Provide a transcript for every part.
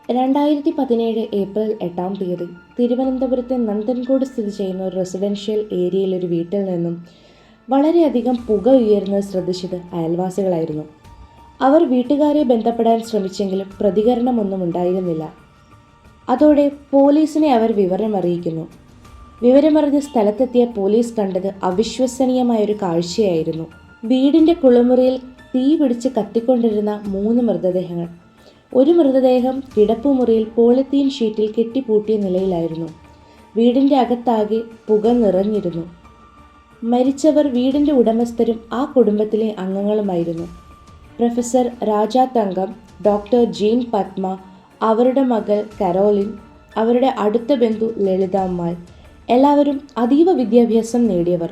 2017 April 8-ാം തീയതി തിരുവനന്തപുരത്തെ നന്ദൻകോട് സ്ഥിതി ചെയ്യുന്ന ഒരു റെസിഡൻഷ്യൽ ഏരിയയിലൊരു വീട്ടിൽ നിന്നും വളരെയധികം പുക ഉയരുന്നത് ശ്രദ്ധിച്ചത് അയൽവാസികളായിരുന്നു. അവർ വീട്ടുകാരെ ബന്ധപ്പെടാൻ ശ്രമിച്ചെങ്കിലും പ്രതികരണമൊന്നും ഉണ്ടായിരുന്നില്ല. അതോടെ പോലീസിനെ അവർ വിവരമറിയിക്കുന്നു. വിവരമറിഞ്ഞ് സ്ഥലത്തെത്തിയ പോലീസ് കണ്ടത് അവിശ്വസനീയമായൊരു കാഴ്ചയായിരുന്നു. വീടിൻ്റെ കുളിമുറിയിൽ തീ പിടിച്ച് കത്തിക്കൊണ്ടിരുന്ന 3 മൃതദേഹങ്ങൾ. ഒരു മൃതദേഹം കിടപ്പുമുറിയിൽ പോളിത്തീൻ ഷീറ്റിൽ കെട്ടിപ്പൂട്ടിയ നിലയിലായിരുന്നു. വീടിൻ്റെ അകത്താകെ പുക നിറഞ്ഞിരുന്നു. മരിച്ചവർ വീടിൻ്റെ ഉടമസ്ഥരും ആ കുടുംബത്തിലെ അംഗങ്ങളുമായിരുന്നു. പ്രൊഫസർ രാജാ തങ്കം, ഡോക്ടർ ജീൻ പത്മ, അവരുടെ മകൾ കരോലിൻ, അവരുടെ അടുത്ത ബന്ധു ലളിതാമ്മാൾ, എല്ലാവരും അതീവ വിദ്യാഭ്യാസം നേടിയവർ,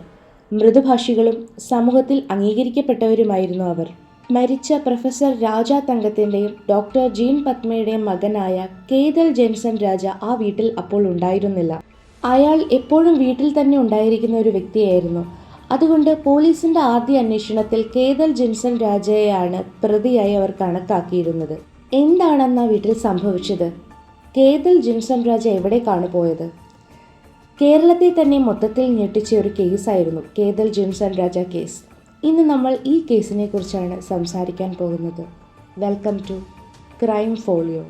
മൃദുഭാഷികളും സമൂഹത്തിൽ അംഗീകരിക്കപ്പെട്ടവരുമായിരുന്നു അവർ. മരിച്ച പ്രൊഫസർ രാജാ തങ്കത്തിൻ്റെയും ഡോക്ടർ ജീൻ പത്മയുടെയും മകനായ കേതൽ ജെൻസൺ രാജ ആ വീട്ടിൽ അപ്പോൾ ഉണ്ടായിരുന്നില്ല. അയാൾ എപ്പോഴും വീട്ടിൽ തന്നെ ഉണ്ടായിരിക്കുന്ന ഒരു വ്യക്തിയായിരുന്നു. അതുകൊണ്ട് പോലീസിൻ്റെ ആദ്യ അന്വേഷണത്തിൽ കേതൽ ജെൻസൺ രാജയെയാണ് പ്രതിയായി അവർ കണക്കാക്കിയിരുന്നത്. എന്താണെന്ന് വീട്ടിൽ സംഭവിച്ചത്? കേതൽ ജെൻസൺ രാജ എവിടേക്കാണ് പോയത്? കേരളത്തെ തന്നെ മൊത്തത്തിൽ ഞെട്ടിച്ച ഒരു കേസായിരുന്നു കേതൽ ജെൻസൺ രാജ കേസ്. ഇന്ന് നമ്മൾ ഈ കേസിനെ കുറിച്ചാണ് സംസാരിക്കാൻ പോകുന്നത്. Welcome to crime folio.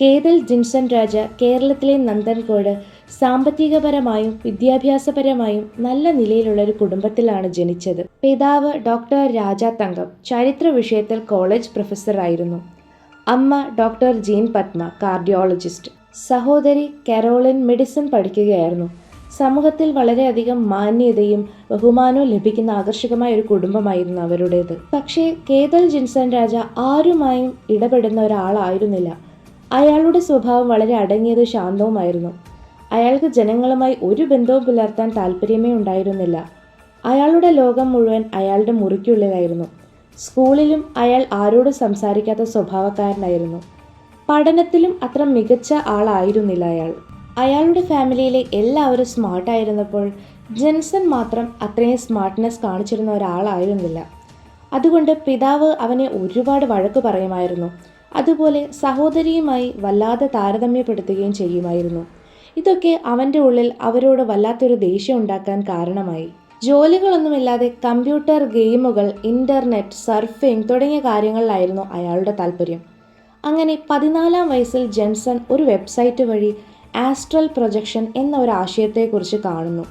Cadell Jenson Raja കേരളത്തിലെ നന്ദൻകോട് സാമ്പത്തികപരമായും വിദ്യാഭ്യാസപരമായും നല്ല നിലയിലുള്ള ഒരു കുടുംബത്തിലാണ് ജനിച്ചത്. പിതാവ് ഡോക്ടർ രാജാ തങ്കം ചരിത്ര വിഷയത്തിൽ കോളേജ് പ്രൊഫസറായിരുന്നു. അമ്മ ഡോക്ടർ ജീൻ പത്മ, കാർഡിയോളജിസ്റ്റ്. സഹോദരി കരോളിൻ മെഡിസിൻ പഠിക്കുകയായിരുന്നു. സമൂഹത്തിൽ വളരെയധികം മാന്യതയും ബഹുമാനവും ലഭിക്കുന്ന ആകർഷകമായ ഒരു കുടുംബമായിരുന്നു അവരുടേത്. പക്ഷേ കേതൽ ജെൻസൺ രാജ ആരുമായും ഇടപെടുന്ന ഒരാളായിരുന്നില്ല. അയാളുടെ സ്വഭാവം വളരെ അടങ്ങിയതും ശാന്തവുമായിരുന്നു. അയാൾക്ക് ജനങ്ങളുമായി ഒരു ബന്ധവും പുലർത്താൻ താല്പര്യമേ ഉണ്ടായിരുന്നില്ല. അയാളുടെ ലോകം മുഴുവൻ അയാളുടെ മുറിക്കുള്ളിലായിരുന്നു. സ്കൂളിലും അയാൾ ആരോടും സംസാരിക്കാത്ത സ്വഭാവക്കാരനായിരുന്നു. പഠനത്തിലും അത്ര മികച്ച ആളായിരുന്നില്ല അയാൾ. അയാളുടെ ഫാമിലിയിലെ എല്ലാവരും സ്മാർട്ടായിരുന്നപ്പോൾ ജെൻസൺ മാത്രം അത്രയും സ്മാർട്ട്നെസ് കാണിച്ചിരുന്ന ഒരാളായിരുന്നില്ല. അതുകൊണ്ട് പിതാവ് അവനെ ഒരുപാട് വഴക്ക് പറയുമായിരുന്നു. അതുപോലെ സഹോദരിയുമായി വല്ലാതെ താരതമ്യപ്പെടുത്തുകയും ചെയ്യുമായിരുന്നു. ഇതൊക്കെ അവൻ്റെ ഉള്ളിൽ അവരോട് വല്ലാത്തൊരു ദേഷ്യം ഉണ്ടാക്കാൻ കാരണമായി. ജോലികളൊന്നുമില്ലാതെ കമ്പ്യൂട്ടർ ഗെയിമുകൾ, ഇൻ്റർനെറ്റ് സർഫിംഗ് തുടങ്ങിയ കാര്യങ്ങളിലായിരുന്നു അയാളുടെ താല്പര്യം. അങ്ങനെ 14-ാം വയസ്സിൽ ജെൻസൺ ഒരു വെബ്സൈറ്റ് വഴി ആസ്ട്രൽ പ്രൊജക്ഷൻ എന്ന ഒരു ആശയത്തെക്കുറിച്ച് കാണുന്നു.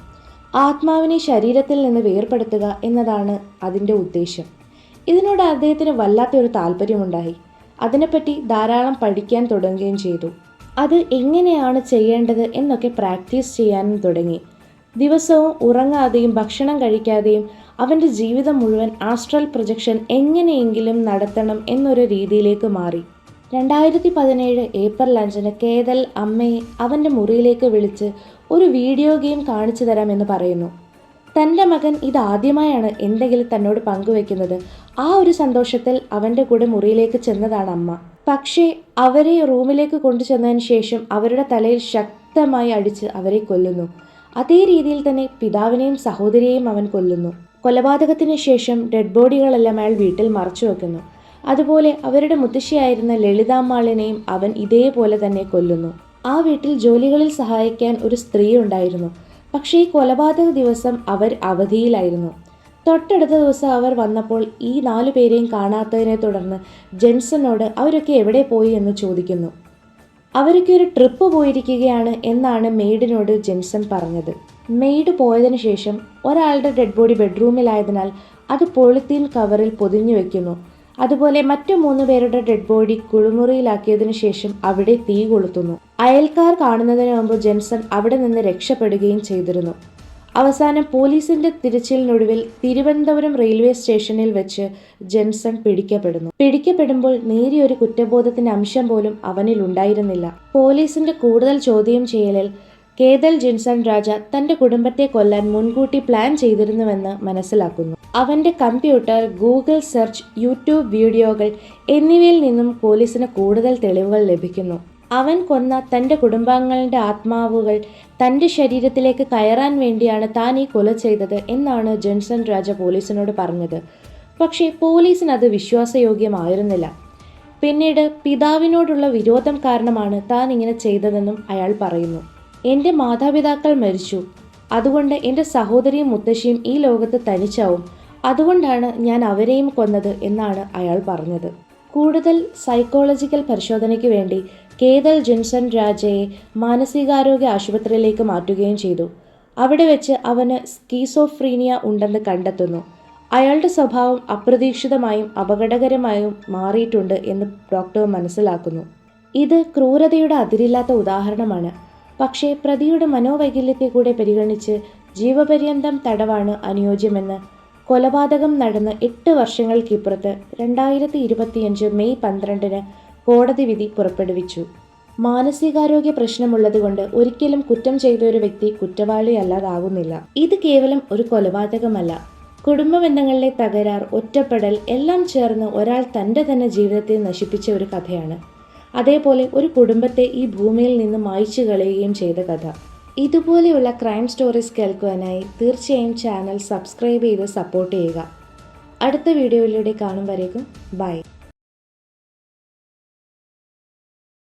ആത്മാവിനെ ശരീരത്തിൽ നിന്ന് വേർപെടുത്തുക എന്നതാണ് അതിൻ്റെ ഉദ്ദേശം. ഇതിനോട് അദ്ദേഹത്തിന് വല്ലാത്തൊരു താല്പര്യമുണ്ടായി. അതിനെപ്പറ്റി ധാരാളം പഠിക്കാൻ തുടങ്ങുകയും ചെയ്തു. അത് എങ്ങനെയാണ് ചെയ്യേണ്ടത് എന്നൊക്കെ പ്രാക്ടീസ് ചെയ്യാനും തുടങ്ങി. ദിവസവും ഉറങ്ങാതെയും ഭക്ഷണം കഴിക്കാതെയും അവൻ്റെ ജീവിതം മുഴുവൻ ആസ്ട്രൽ പ്രൊജക്ഷൻ എങ്ങനെയെങ്കിലും നടത്തണം എന്നൊരു രീതിയിലേക്ക് മാറി. 2017 ഏപ്രിൽ 5 കേതൽ അമ്മയെ അവൻ്റെ മുറിയിലേക്ക് വിളിച്ച് ഒരു വീഡിയോ ഗെയിം കാണിച്ചു തരാമെന്ന് പറയുന്നു. തൻ്റെ മകൻ ഇതാദ്യമായാണ് എന്തെങ്കിലും തന്നോട് പങ്കുവെക്കുന്നത്. ആ ഒരു സന്തോഷത്തിൽ അവൻ്റെ കൂടെ മുറിയിലേക്ക് ചെന്നതാണ് അമ്മ. പക്ഷേ അവരെ റൂമിലേക്ക് കൊണ്ടുചെന്നതിന് ശേഷം അവരുടെ തലയിൽ ശക്തമായി അടിച്ച് അവരെ കൊല്ലുന്നു. അതേ രീതിയിൽ തന്നെ പിതാവിനെയും സഹോദരിയെയും അവൻ കൊല്ലുന്നു. കൊലപാതകത്തിന് ശേഷം ഡെഡ് ബോഡികളെല്ലാം അയാൾ വീട്ടിൽ മറച്ചു വെക്കുന്നു. അതുപോലെ അവരുടെ മുത്തശ്ശിയായിരുന്ന ലളിതാമ്മാളിനെയും അവൻ ഇതേപോലെ തന്നെ കൊല്ലുന്നു. ആ വീട്ടിൽ ജോലികളിൽ സഹായിക്കാൻ ഒരു സ്ത്രീ ഉണ്ടായിരുന്നു. പക്ഷേ ഈ കൊലപാതക ദിവസം അവർ അവധിയിലായിരുന്നു. തൊട്ടടുത്ത ദിവസം അവർ വന്നപ്പോൾ ഈ 4 പേരെയും കാണാത്തതിനെ തുടർന്ന് ജെൻസനോട് അവരൊക്കെ എവിടെ പോയി എന്ന് ചോദിക്കുന്നു. അവരൊക്കെ ഒരു ട്രിപ്പ് പോയിരിക്കുകയാണ് എന്നാണ് മെയ്ഡിനോട് ജെൻസൺ പറഞ്ഞത്. മെയ്ഡ് പോയതിനു ശേഷം ഒരാളുടെ ഡെഡ് ബോഡി ബെഡ്റൂമിലായതിനാൽ അത് പോളിത്തീൻ കവറിൽ പൊതിഞ്ഞു വെക്കുന്നു. അതുപോലെ മറ്റു 3 പേരുടെ ഡെഡ് ബോഡി കുളിമുറിയിലാക്കിയതിനു ശേഷം അവിടെ തീ കൊളുത്തുന്നു. അയൽക്കാർ കാണുന്നതിന് മുമ്പ് ജെൻസൺ അവിടെ നിന്ന് രക്ഷപ്പെടുകയും ചെയ്തിരുന്നു. അവസാനം പോലീസിന്റെ തിരച്ചിലിനൊടുവിൽ തിരുവനന്തപുരം റെയിൽവേ സ്റ്റേഷനിൽ വെച്ച് ജെൻസൺ പിടിക്കപ്പെടുമ്പോൾ നേരിയൊരു കുറ്റബോധത്തിന്റെ അംശം പോലും അവനിൽ ഉണ്ടായിരുന്നില്ല. പോലീസിന്റെ കൂടുതൽ ചോദ്യം ചെയ്യലിൽ കേതൽ ജെൻസൺ രാജ തന്റെ കുടുംബത്തെ കൊല്ലാൻ മുൻകൂട്ടി പ്ലാൻ ചെയ്തിരുന്നുവെന്ന് മനസ്സിലാക്കുന്നു. അവന്റെ കമ്പ്യൂട്ടർ, ഗൂഗിൾ സെർച്ച്, യൂട്യൂബ് വീഡിയോകൾ എന്നിവയിൽ നിന്നും പോലീസിന് കൂടുതൽ തെളിവുകൾ ലഭിക്കുന്നു. അവൻ കൊന്ന തൻ്റെ കുടുംബാംഗങ്ങളുടെ ആത്മാവുകൾ തൻ്റെ ശരീരത്തിലേക്ക് കയറാൻ വേണ്ടിയാണ് താൻ ഈ കൊല ചെയ്തത് എന്നാണ് ജെൻസൺ രാജ പോലീസിനോട് പറഞ്ഞത്. പക്ഷേ പോലീസിന് അത് വിശ്വാസയോഗ്യമായിരുന്നില്ല. പിന്നീട് പിതാവിനോടുള്ള വിരോധം കാരണമാണ് താൻ ഇങ്ങനെ ചെയ്തതെന്നും അയാൾ പറയുന്നു. എൻ്റെ മാതാപിതാക്കൾ മരിച്ചു, അതുകൊണ്ട് എൻ്റെ സഹോദരിയും മുത്തശ്ശിയും ഈ ലോകത്ത് തനിച്ചാവും, അതുകൊണ്ടാണ് ഞാൻ അവരെയും കൊന്നത് എന്നാണ് അയാൾ പറഞ്ഞത്. കൂടുതൽ സൈക്കോളജിക്കൽ പരിശോധനയ്ക്ക് വേണ്ടി കേതൽ ജെൻസൺ രാജയെ മാനസികാരോഗ്യ ആശുപത്രിയിലേക്ക് മാറ്റുകയും ചെയ്തു. അവിടെ വെച്ച് അവന് സ്കീസോഫ്രീനിയ ഉണ്ടെന്ന് കണ്ടെത്തുന്നു. അയാളുടെ സ്വഭാവം അപ്രതീക്ഷിതമായും അപകടകരമായും മാറിയിട്ടുണ്ട് എന്ന് ഡോക്ടർ മനസ്സിലാക്കുന്നു. ഇത് ക്രൂരതയുടെ അതിരില്ലാത്ത ഉദാഹരണമാണ്. പക്ഷേ പ്രതിയുടെ മനോവൈകല്യത്തെ കൂടെ പരിഗണിച്ച് ജീവപര്യന്തം തടവാണ് അനുയോജ്യമെന്ന് കൊലപാതകം നടന്ന് 8 വർഷങ്ങൾക്കിപ്പുറത്ത് 2025 മെയ് 12 കോടതി വിധി പുറപ്പെടുവിച്ചു. മാനസികാരോഗ്യ പ്രശ്നമുള്ളതുകൊണ്ട് ഒരിക്കലും കുറ്റം ചെയ്ത ഒരു വ്യക്തി കുറ്റവാളിയല്ലാതാകുന്നില്ല. ഇത് കേവലം ഒരു കൊലപാതകമല്ല. കുടുംബ ബന്ധങ്ങളിലെ തകരാർ, ഒറ്റപ്പെടൽ എല്ലാം ചേർന്ന് ഒരാൾ തൻ്റെ തന്നെ ജീവിതത്തെ നശിപ്പിച്ച ഒരു കഥയാണ്. അതേപോലെ ഒരു കുടുംബത്തെ ഈ ഭൂമിയിൽ നിന്ന് മായ്ച്ചു കളയുകയും ചെയ്ത കഥ. ഇതുപോലെയുള്ള ക്രൈം സ്റ്റോറീസ് കേൾക്കുവാനായി തീർച്ചയായും ചാനൽ സബ്സ്ക്രൈബ് ചെയ്ത് സപ്പോർട്ട് ചെയ്യുക. അടുത്ത വീഡിയോയിലൂടെ കാണും വരേക്കും ബൈ.